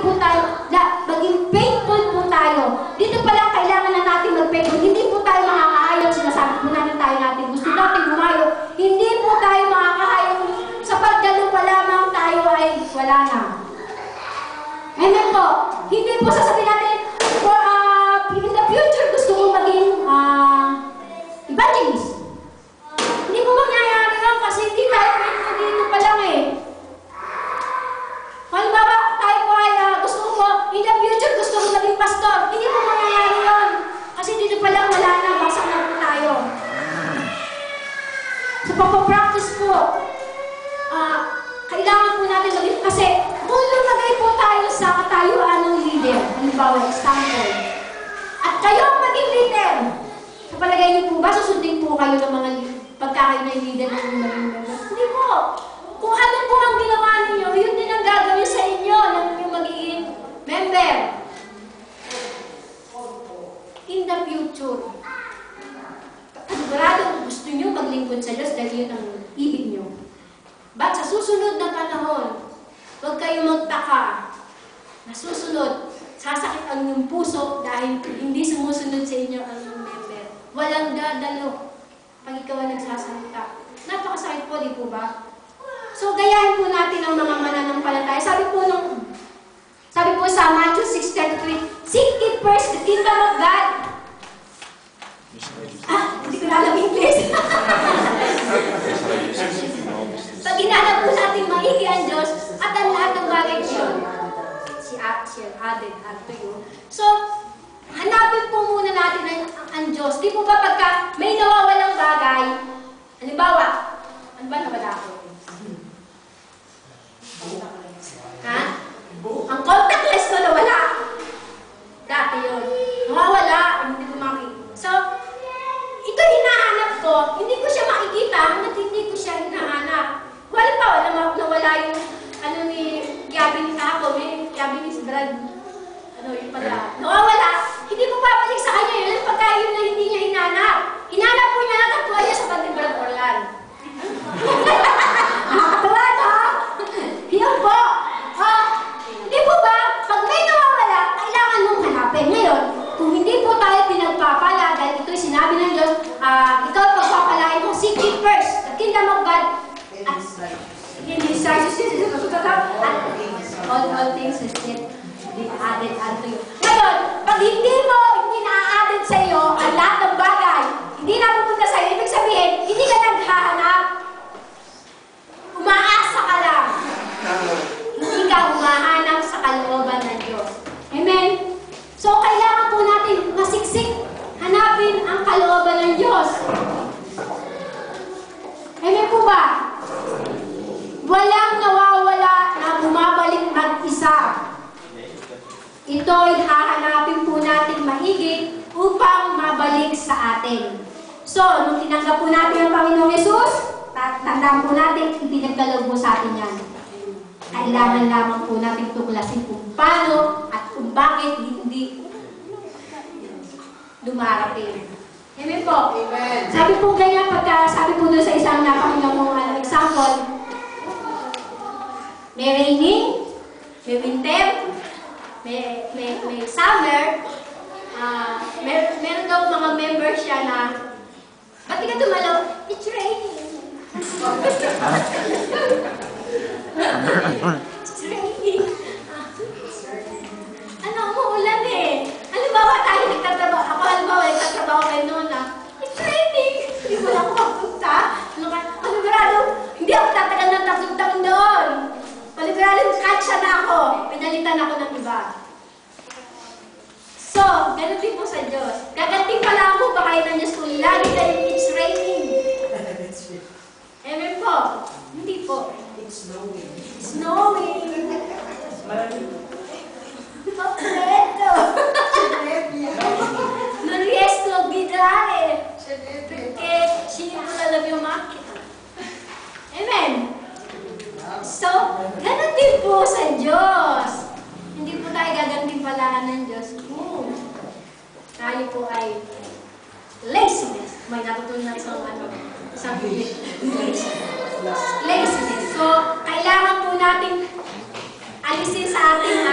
po tayo, maging faithful po tayo. Dito pa lang kailangan na natin mag-faithful. Hindi po tayo makakahayaw. Sinasabi po natin gusto natin humayo. Hindi po tayo makakahayaw. Sa pagdalo pa lamang tayo ay wala na. Amen po. Hindi po sasabihin natin, in the future gusto ko maging evangelist. Hindi po mangyayari lang kasi hindi tayo faithful dito pa lang eh. Halimbawa, tayo po ay gusto ko, in the future gusto ko maging pastor. Hindi po mangyayari yun. Kasi dito pa lang wala na, baksak na po tayo. So, pagpapractice po, kailangan po natin maging, kasi kung lumagay po tayo sa katayuan ng leader, halimbawa, example, at kayo ang maging leader, sa palagay niyo po ba, susundin po kayo ng mga pagka kayo na leader ng mga leader? Hindi po. Kung ano po ang ginawa ninyo, yun din ang gagawin sa inyo ng inyong magiging member. In the future, sigurado gusto nyo maglingkod sa Diyos dahil yun ang ibig nyo. But sa susunod na panahon, huwag kayo magtaka na susunod, sasakit ang inyong puso dahil hindi sumusunod sa inyo ang member. Walang dadalo pag ikaw ang nagsasalita. Napakasakit po, di po ba? So, gayahin po natin ang mga mananampalataya. Sabi po sa Matthew 6:33, seek ye first the kingdom of God. Hindi ko na alam English. Pag ginanap po natin maigi ang Diyos at ang lahat ng bagay yun, siya added unto you. So, hanapin po muna natin ang Diyos. Di po ba pagka may nawawalang bagay, halimbawa, ano ba nawala ako? Ha? Ang contactless ko nawala. Dati yun. Nawawala, hindi ko makikita. So, ito hinahanap ko, hindi ko siya makikita hanggat hindi ko siya hinahanap. Wala pa, nawala yung ano ni Gabi ni Taco, Gabi ni Brad. Ano yun pala? Nawawala, hindi ko papalik sa kanya yun pagka yun na hindi niya hinahanap. Hinanap po niya natatuwa niya sa Bandibrad Orlan. Nakakatawa na? Yun po. Hindi po ba, pag may nawawala, kailangan mong hanapin. Ngayon, kung hindi po tayo pinagpapala, dahil ito'y sinabi ng Diyos, ikaw pagpapalain mo, seek ye first, the kingdom of God, at hindi sa all things is added unto you. Ngayon, pag hindi na-added sa iyo ang lahat ng bagay, hindi na pupunta sa iyo, ibig sabihin, hindi ka naghahanap. Umaasa ka lang. Hindi ka umahanap sa kalooban ng Diyos. Amen? So, kailangan po natin masiksik, hanapin ang kalooban ng Diyos. Amen po ba? Walang nawawala na bumabalik mag-isa. Ito'y hahanapin po natin mahigit upang mabalik sa atin. So, nung tinanggap po natin ang Panginoong Yesus, tandaan po natin, ipinagkaloob po sa atin yan. Kailangan lamang po natin tuklasin kung paano at kung bakit hindi dumarating. Amen po? Amen. Sabi po ganyan, sabi po doon sa isang napakinggan mong example, may raining, may winter, may summer, meron daw mga members siya na, ba't di ka tumalaw? It's raining. It's raining. Ano, umuulan eh. Halimbawa tayo nagtatrabaho, ako halimbawa nagtatrabaho kay Nona, it's raining. Hindi mo lang ako magpunta. Paligurado, hindi ako tatagal ng 3 taon doon. Paligurado, katsya na ako. Pinalitan ako ng iba. So, ganun din po sa Diyos. Gaganting pala ako, baka yun ang Diyos kung lagi kayo, it's raining. Amen po? Hindi po. It's snowing. It's snowing. Completo. Non riesco a guidare perché ci vuole la mia macchina. Amen. So, ganun din po sa Diyos. Hindi po tayo gagantimpalaan ng Diyos. Tayo po ay laziness. May natutunan na isang laziness. So, kailangan po natin alisin sa ating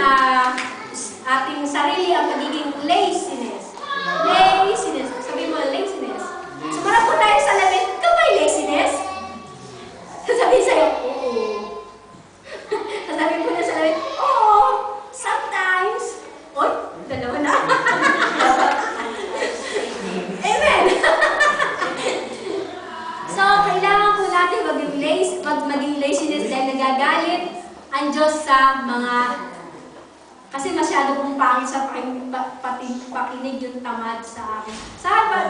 Kasi masyado kong pangit sa pakinig yung tamad sa akin.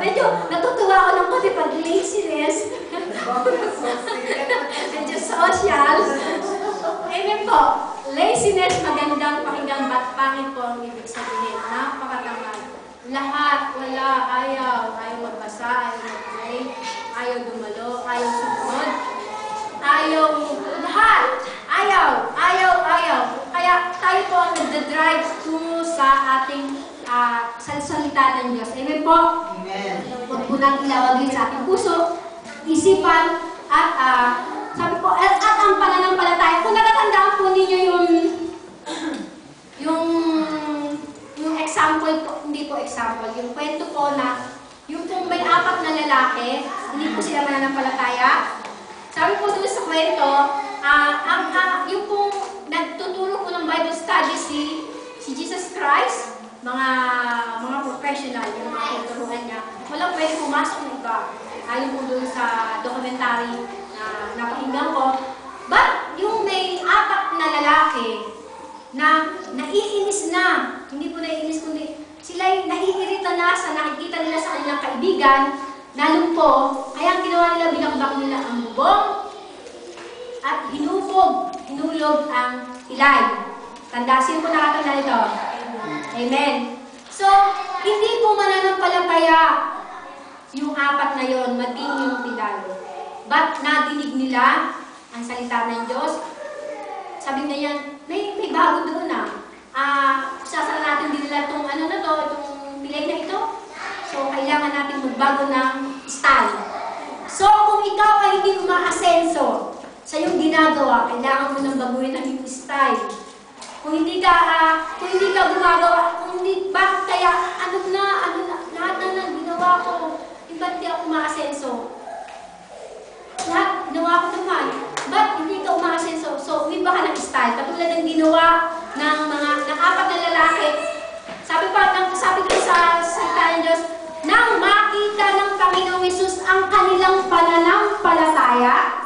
Medyo natutuwa ako ng pati pag laziness. Medyo social. Amen po. Laziness, magandang pakinggan, ba't pangit po ang ibig sabihin. Napakatamad. Lahat, wala, ayaw magbasa, ayaw mag-pray, ayaw dumalo, ayaw sumunod, ayaw, lahat, ayaw. Kaya tayo po ang nagdadrive tungo sa ating salita ng Diyos. Amen po? Amen. Huwag po natin ilawagin sa ating puso, isipan, at sabi po, at ang pananampalataya. Kung natatandaan po ninyo yung example po, hindi po example, yung kwento po na yung kung may 4 na lalaki, hindi po sila mananampalataya. Sabi po doon sa kwento, yung pong nagtuturo po ng Bible study si Jesus Christ, mga professional, yung mga tuturuan niya, walang pwede pumasok na iba. Ayon po doon sa documentary na napakinggan ko. But yung may 4 na lalaki na naiinis na, hindi po naiinis kundi sila'y naiirita na sa nakikita nila sa kanilang kaibigan na lumpo, kaya ang ginawa nila, binakbak nila ang bubong at hinulog ang ilay. Sino po nakatanda nito? Amen. So, hindi po mananampalataya yung 4 na yon, mating yung tilalo. But nadinig nila ang salita ng Diyos. Sabi na yan, may bago doon sasara natin din nila itong itong pilay na ito. So, kailangan natin magbago ng style. So, kung ikaw ay hindi umaasenso sa iyong ginagawa, kailangan mo nang baguhin ang iyong style. Kung hindi ka gumagawa, bakit kaya, lahat na ginawa ko, ba't di ako umaasenso? Lahat, ginawa ko naman. Ba't hindi ka umaasenso? So, umiba ka ng style. Katulad ng ginawa ng 4 na lalaki. Sabi ko sa salita ng Diyos, nang makita ng Panginoong Hesus ang kanilang pananampalataya,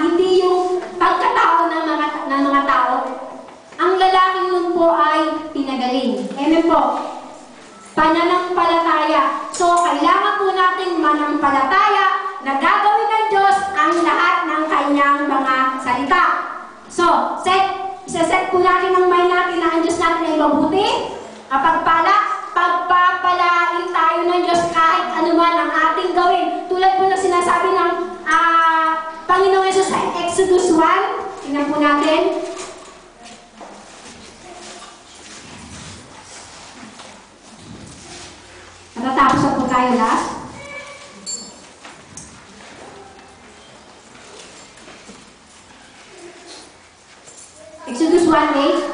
hindi yung pagkatao ng mga tao, ang lalaking nun po ay pinagaling. Amen po. Pananampalataya. So, kailangan po nating manampalataya na gagawin ng Diyos ang lahat ng kanyang mga salita. So, isa-set po natin ang mind natin na ang Diyos natin ay mabuti, pagpapalain tayo ng Diyos kahit anuman ang ating gawin. Tulad po na sinasabi ng Panginoong Hesus sa Exodus 1. Tingnan po natin. Matatapos na po tayo last. Exodus 1:8.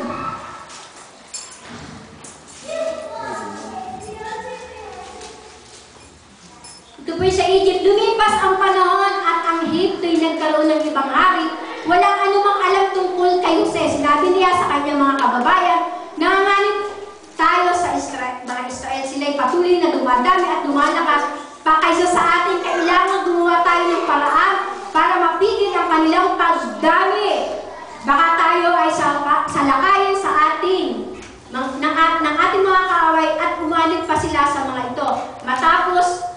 Ito po sa Egypt, lumipas ang panahon at ang Egypto'y nagkaroon ng ibang hari. Walang anumang alam tungkol kay Jose. Sinabi niya sa kanyang mga kababayan, nanganganib tayo sa mga Israel, sila'y patuloy na dumadami at lumalakas. Kaysa sa atin, kailangan gumawa tayo ng paraan para mapigil ang kanilang pagdami. Baka tayo ay salakayin sa ating ng ating mga kaaway at umalit pa sila sa mga ito.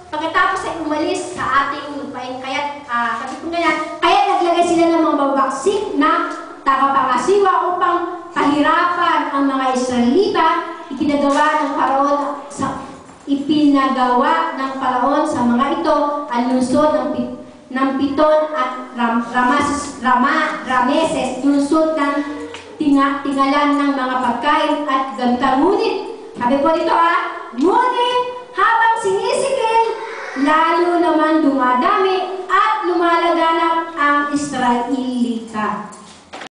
Pagkatapos ay umalis sa ating lupain. Kaya sabi ko ganyan, kaya naglagay sila ng mga babaksik na tagapangasiwa upang pahirapan ang mga Israelita. Ipinagawa ng Paraon sa mga ito ang lungsod ng Piton at Rameses, lungsod ng tingalan ng mga pagkain at gamitan. Ngunit, sabi po dito ngunit habang sinisikil, lalo naman dumadami at lumalaganap ang Israelita.